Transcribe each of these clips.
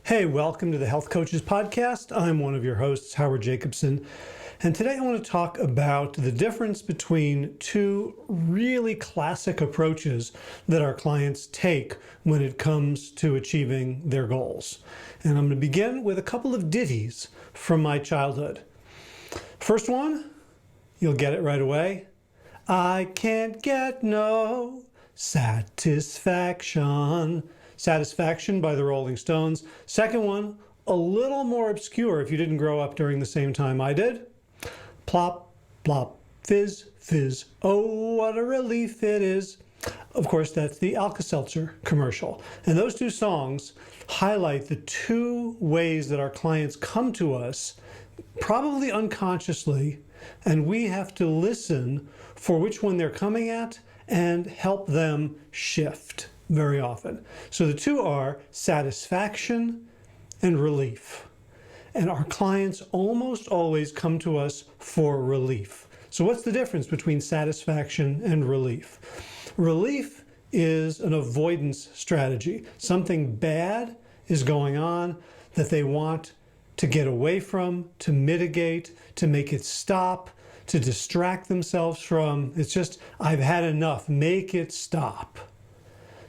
Hey, welcome to the Health Coaches Podcast. I'm one of your hosts, Howard Jacobson. And today I want to talk about the difference between two really classic approaches that our clients take when it comes to achieving their goals. And I'm going to begin with a couple of ditties from my childhood. First one, you'll get it right away. I can't get no satisfaction. Satisfaction by the Rolling Stones. Second one, a little more obscure if you didn't grow up during the same time I did. Plop, plop, fizz, fizz, oh, what a relief it is. Of course, that's the Alka-Seltzer commercial. And those two songs highlight the two ways that our clients come to us, probably unconsciously, and we have to listen for which one they're coming at and help them shift very often. So the two are satisfaction and relief. And our clients almost always come to us for relief. So what's the difference between satisfaction and relief? Relief is an avoidance strategy. Something bad is going on that they want to get away from, to mitigate, to make it stop, to distract themselves from. It's just, I've had enough, make it stop.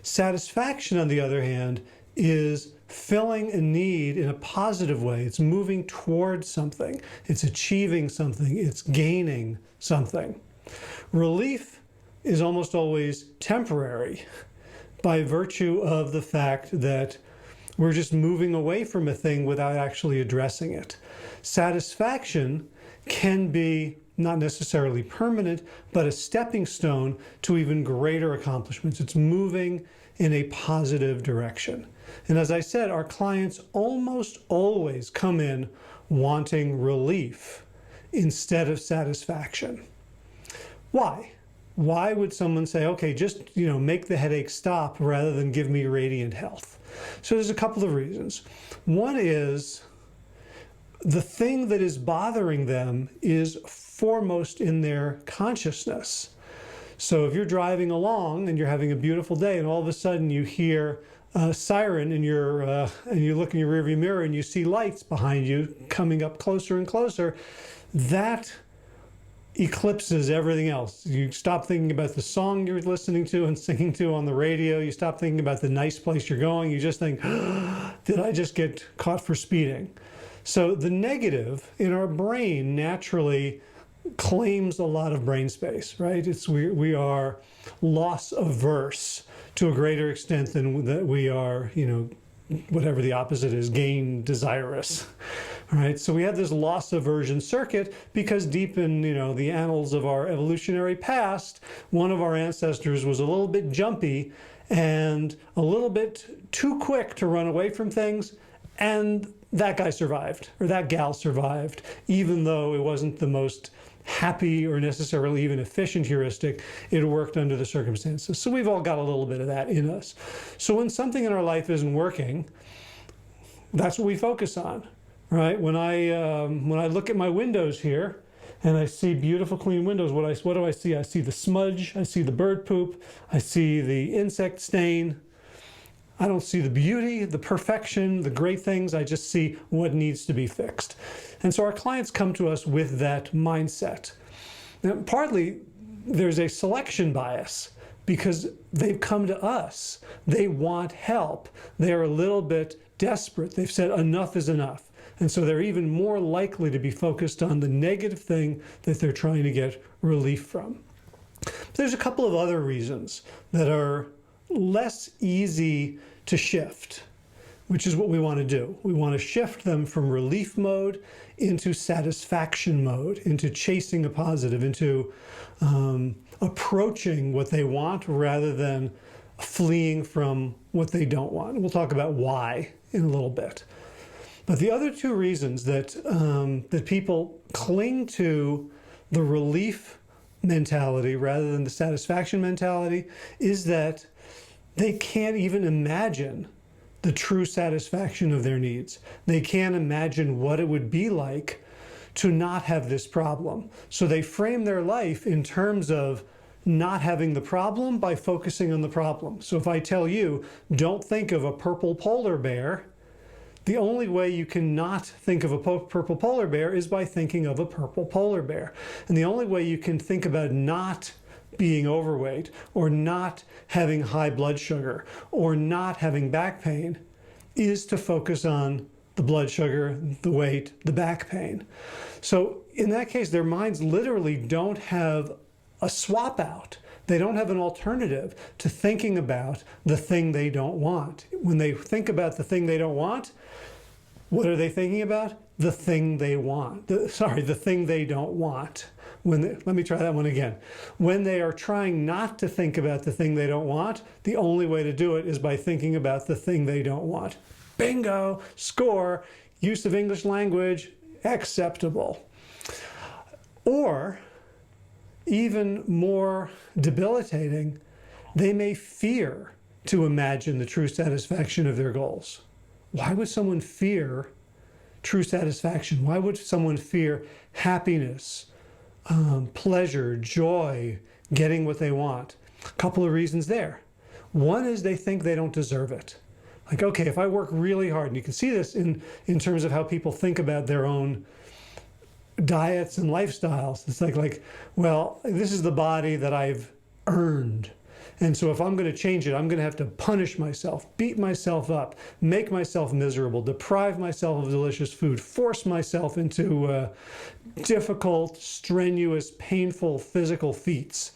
Satisfaction, on the other hand, is filling a need in a positive way. It's moving towards something. It's achieving something. It's gaining something. Relief is almost always temporary by virtue of the fact that we're just moving away from a thing without actually addressing it. Satisfaction can be not necessarily permanent, but a stepping stone to even greater accomplishments. It's moving in a positive direction. And as I said, our clients almost always come in wanting relief instead of satisfaction. Why? Why would someone say, okay, just, make the headache stop rather than give me radiant health? So there's a couple of reasons. One is the thing that is bothering them is foremost in their consciousness. So if you're driving along and you're having a beautiful day and all of a sudden you hear a siren and you look in your rearview mirror and you see lights behind you coming up closer and closer, that eclipses everything else. You stop thinking about the song you're listening to and singing to on the radio. You stop thinking about the nice place you're going. You just think, did I just get caught for speeding? So the negative in our brain naturally claims a lot of brain space, right? We are loss averse to a greater extent than that we are, whatever the opposite is, gain desirous, right? So we have this loss aversion circuit because deep in, the annals of our evolutionary past, one of our ancestors was a little bit jumpy and a little bit too quick to run away from things, and that guy survived, or that gal survived, even though it wasn't the most happy or necessarily even efficient heuristic. It worked under the circumstances. So we've all got a little bit of that in us. So when something in our life isn't working, that's what we focus on, right? When I look at my windows here and I see beautiful clean windows, what do I see? I see the smudge, I see the bird poop, I see the insect stain. I don't see the beauty, the perfection, the great things. I just see what needs to be fixed. And so our clients come to us with that mindset. Now, partly there's a selection bias because they've come to us. They want help. They're a little bit desperate. They've said enough is enough. And so they're even more likely to be focused on the negative thing that they're trying to get relief from. There's a couple of other reasons that are less easy to shift, which is what we want to do. We want to shift them from relief mode into satisfaction mode, into chasing a positive, into approaching what they want rather than fleeing from what they don't want. We'll talk about why in a little bit. But the other two reasons that people cling to the relief mentality rather than the satisfaction mentality is that they can't even imagine the true satisfaction of their needs. They can't imagine what it would be like to not have this problem. So they frame their life in terms of not having the problem by focusing on the problem. So if I tell you, don't think of a purple polar bear, The only way you cannot think of a purple polar bear is by thinking of a purple polar bear. And the only way you can think about not being overweight or not having high blood sugar or not having back pain is to focus on the blood sugar, the weight, the back pain. So in that case, their minds literally don't have a swap out. They don't have an alternative to thinking about the thing they don't want. When they think about the thing they don't want, what are they thinking about? The thing they want. The thing they don't want. Let me try that one again. When they are trying not to think about the thing they don't want, the only way to do it is by thinking about the thing they don't want. Bingo, score, use of English language, acceptable. Or, even more debilitating, they may fear to imagine the true satisfaction of their goals. Why would someone fear true satisfaction? Why would someone fear happiness, pleasure, joy, getting what they want? A couple of reasons there. One is they think they don't deserve it. Like, okay, if I work really hard, and you can see this in terms of how people think about their own diets and lifestyles. It's like, well, this is the body that I've earned. And so if I'm going to change it, I'm going to have to punish myself, beat myself up, make myself miserable, deprive myself of delicious food, force myself into difficult, strenuous, painful physical feats.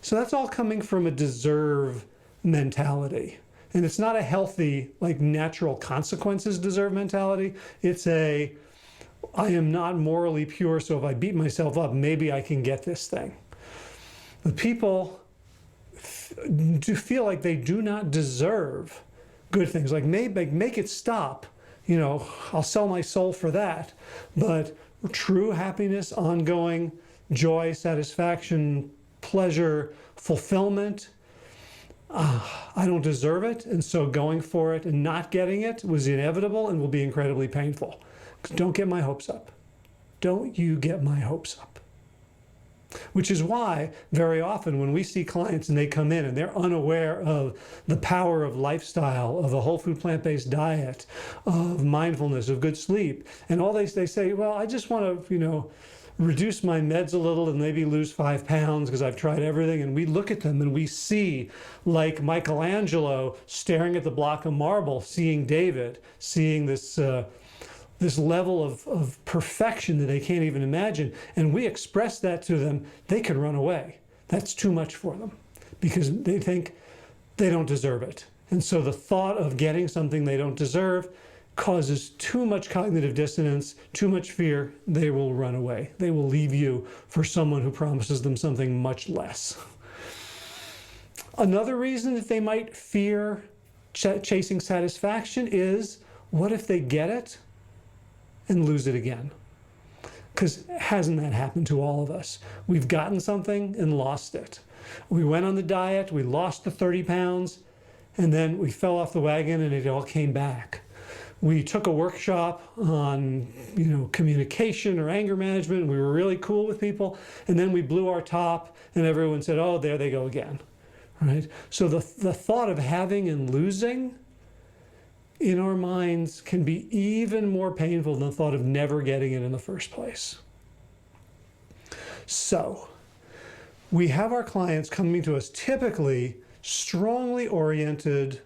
So that's all coming from a deserve mentality. And it's not a healthy, like natural consequences deserve mentality. It's a, I am not morally pure, so if I beat myself up, maybe I can get this thing. The people do feel like they do not deserve good things. Like, make it stop. You know, I'll sell my soul for that. But true happiness, ongoing joy, satisfaction, pleasure, fulfillment, I don't deserve it. And so going for it and not getting it was inevitable and will be incredibly painful. Don't get my hopes up. Don't you get my hopes up. Which is why very often when we see clients and they come in and they're unaware of the power of lifestyle, of a whole food plant-based diet, of mindfulness, of good sleep, and all they say, well, I just want to, reduce my meds a little and maybe lose 5 pounds because I've tried everything. And we look at them and we see, like Michelangelo staring at the block of marble, seeing David, seeing this level of perfection that they can't even imagine. And we express that to them, they could run away. That's too much for them because they think they don't deserve it. And so the thought of getting something they don't deserve causes too much cognitive dissonance, too much fear. They will run away. They will leave you for someone who promises them something much less. Another reason that they might fear chasing satisfaction is, what if they get it and lose it again? Because hasn't that happened to all of us? We've gotten something and lost it. We went on the diet, we lost the 30 pounds, and then we fell off the wagon and it all came back. We took a workshop on, communication or anger management, and we were really cool with people, and then we blew our top and everyone said, oh, there they go again, right? So the thought of having and losing in our minds can be even more painful than the thought of never getting it in the first place. So we have our clients coming to us typically strongly oriented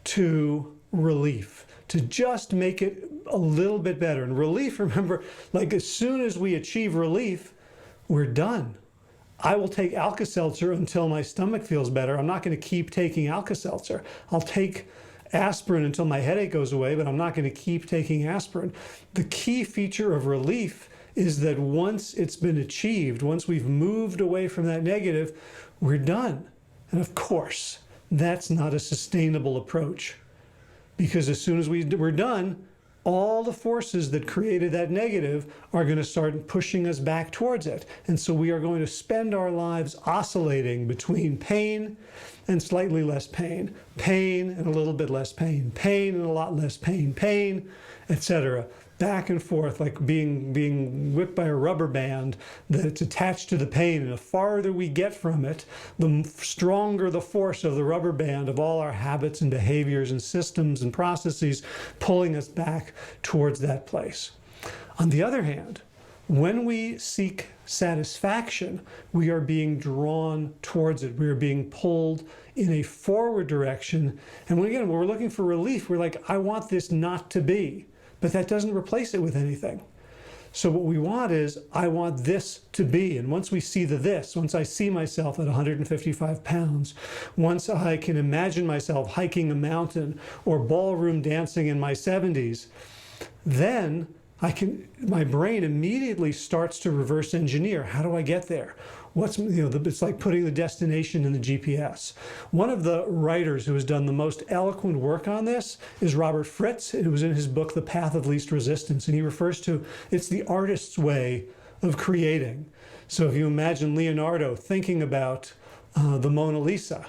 to relief, to just make it a little bit better. And relief, remember, like as soon as we achieve relief, we're done. I will take Alka-Seltzer until my stomach feels better. I'm not going to keep taking Alka-Seltzer. I'll take aspirin until my headache goes away, but I'm not going to keep taking aspirin. The key feature of relief is that once it's been achieved, once we've moved away from that negative, we're done. And of course, that's not a sustainable approach, because as soon as we're done, all the forces that created that negative are going to start pushing us back towards it. And so we are going to spend our lives oscillating between pain and slightly less pain, pain and a little bit less pain, pain and a lot less pain, pain, etc. back and forth, like being whipped by a rubber band that's attached to the pain. And the farther we get from it, the stronger the force of the rubber band of all our habits and behaviors and systems and processes pulling us back towards that place. On the other hand, when we seek satisfaction, we are being drawn towards it. We are being pulled in a forward direction. And when we're looking for relief, we're like, I want this not to be. But that doesn't replace it with anything. So what we want is, I want this to be. And once we see the this, once I see myself at 155 pounds, once I can imagine myself hiking a mountain or ballroom dancing in my 70s, then my brain immediately starts to reverse engineer. How do I get there? It's like putting the destination in the GPS. One of the writers who has done the most eloquent work on this is Robert Fritz. It was in his book, The Path of Least Resistance. And he refers to, it's the artist's way of creating. So if you imagine Leonardo thinking about the Mona Lisa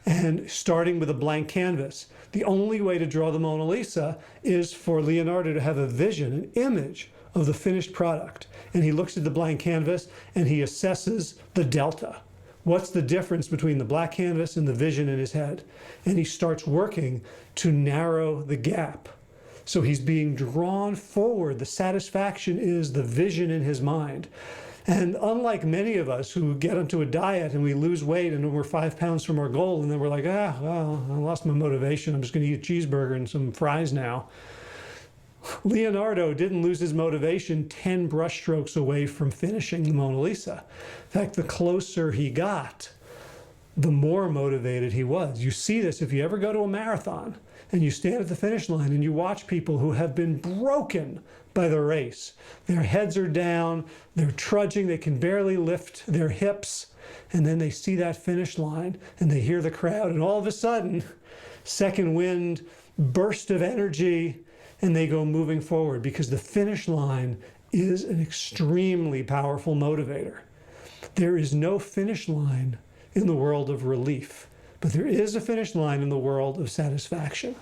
and starting with a blank canvas, the only way to draw the Mona Lisa is for Leonardo to have a vision, an image of the finished product. And he looks at the blank canvas and he assesses the delta. What's the difference between the black canvas and the vision in his head? And he starts working to narrow the gap. So he's being drawn forward. The satisfaction is the vision in his mind. And unlike many of us who get onto a diet and we lose weight and we're 5 pounds from our goal, and then we're like, well, I lost my motivation. I'm just going to eat a cheeseburger and some fries now. Leonardo didn't lose his motivation 10 brushstrokes away from finishing the Mona Lisa. In fact, the closer he got, the more motivated he was. You see this if you ever go to a marathon and you stand at the finish line and you watch people who have been broken by the race. Their heads are down, they're trudging, they can barely lift their hips, and then they see that finish line and they hear the crowd, and all of a sudden, second wind, burst of energy, and they go moving forward, because the finish line is an extremely powerful motivator. There is no finish line in the world of relief, but there is a finish line in the world of satisfaction.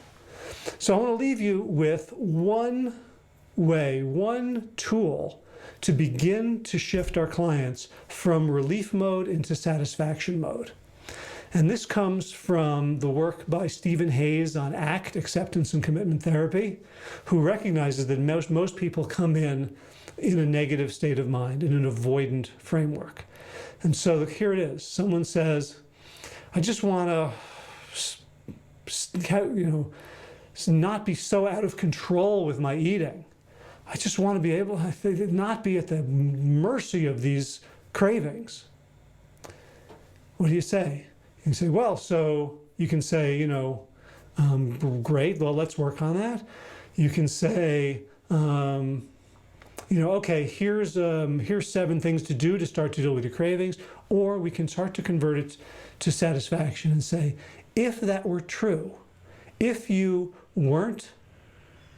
So I want to leave you with one tool to begin to shift our clients from relief mode into satisfaction mode. And this comes from the work by Stephen Hayes on ACT, Acceptance and Commitment Therapy, who recognizes that most people come in a negative state of mind, in an avoidant framework. And so here it is. Someone says, I just want to, not be so out of control with my eating. I just want to be able to not be at the mercy of these cravings. What do you say? You can say, well, so you can say, great, well, let's work on that. You can say, okay, here's 7 things to do to start to deal with your cravings. Or we can start to convert it to satisfaction and say, if that were true, if you weren't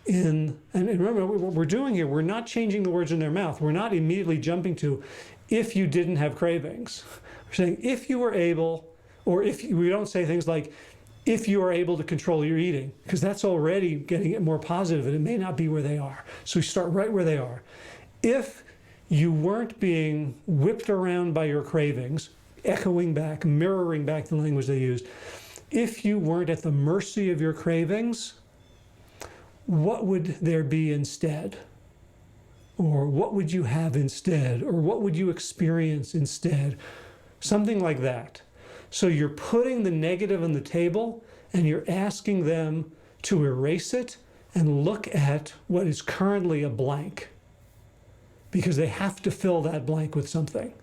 and remember what we're doing here, we're not changing the words in their mouth. We're not immediately jumping to, if you didn't have cravings. We're saying, if you were able, or we don't say things like, if you are able to control your eating, because that's already getting it more positive, and it may not be where they are. So we start right where they are. If you weren't being whipped around by your cravings, echoing back, mirroring back the language they used, if you weren't at the mercy of your cravings, what would there be instead? Or what would you have instead? Or what would you experience instead? Something like that. So you're putting the negative on the table and you're asking them to erase it and look at what is currently a blank, because they have to fill that blank with something.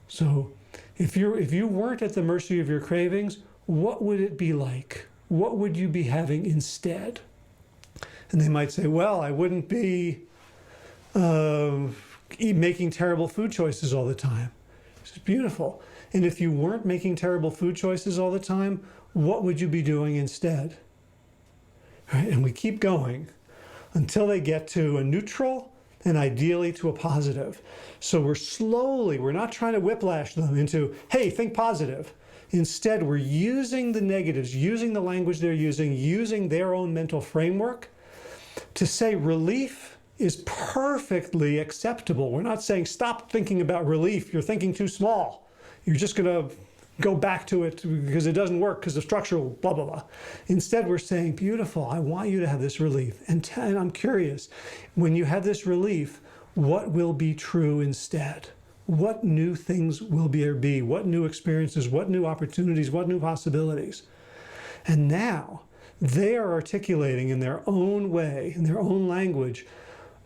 So if you weren't at the mercy of your cravings, what would it be like? What would you be having instead? And they might say, well, I wouldn't be making terrible food choices all the time. This is beautiful. And if you weren't making terrible food choices all the time, what would you be doing instead? All right, and we keep going until they get to a neutral and ideally to a positive. So we're not trying to whiplash them into, hey, think positive. Instead, we're using the negatives, using the language they're using their own mental framework To say relief is perfectly acceptable. We're not saying stop thinking about relief. You're thinking too small. You're just going to go back to it because it doesn't work because of structural blah, blah, blah. Instead, we're saying, beautiful, I want you to have this relief. And I'm curious, when you have this relief, what will be true instead? What new things will there be? What new experiences? What new opportunities? What new possibilities? And now they are articulating in their own way, in their own language,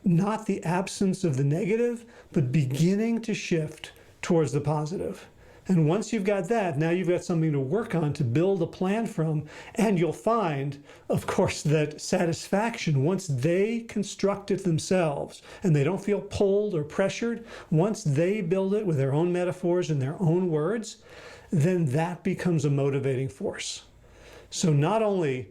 not the absence of the negative, but beginning to shift towards the positive. And once you've got that, now you've got something to work on, to build a plan from. And you'll find, of course, that satisfaction, once they construct it themselves and they don't feel pulled or pressured, once they build it with their own metaphors and their own words, then that becomes a motivating force. So not only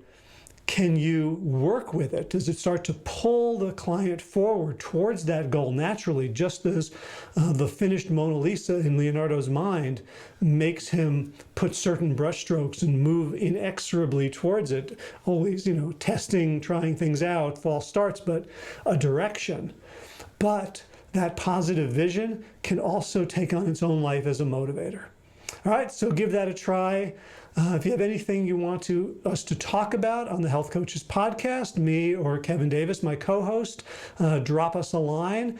can you work with it? Does it start to pull the client forward towards that goal naturally, just as the finished Mona Lisa in Leonardo's mind makes him put certain brushstrokes and move inexorably towards it, always, testing, trying things out, false starts, but a direction. But that positive vision can also take on its own life as a motivator. All right, so give that a try. If you have anything you want us to talk about on the Health Coaches podcast, me or Kevin Davis, my co-host, drop us a line.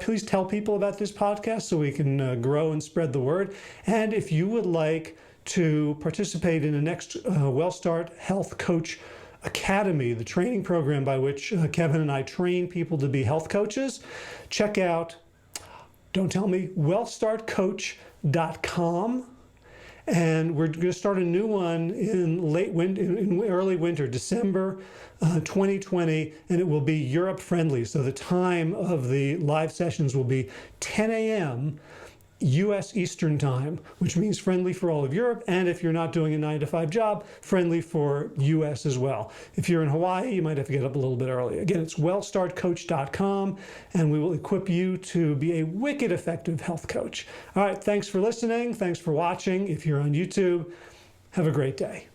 Please tell people about this podcast so we can grow and spread the word. And if you would like to participate in the next WellStart Health Coach Academy, the training program by which Kevin and I train people to be health coaches, check out, don't tell me, wellstartcoach.com. And we're going to start a new one in early winter, December 2020, and it will be Europe friendly. So the time of the live sessions will be 10 a.m. U.S. Eastern Time, which means friendly for all of Europe, and if you're not doing a 9-to-5 job, friendly for U.S. as well. If you're in Hawaii, you might have to get up a little bit early. Again, it's wellstartcoach.com, and we will equip you to be a wicked effective health coach. All right, thanks for listening. Thanks for watching. If you're on YouTube, have a great day.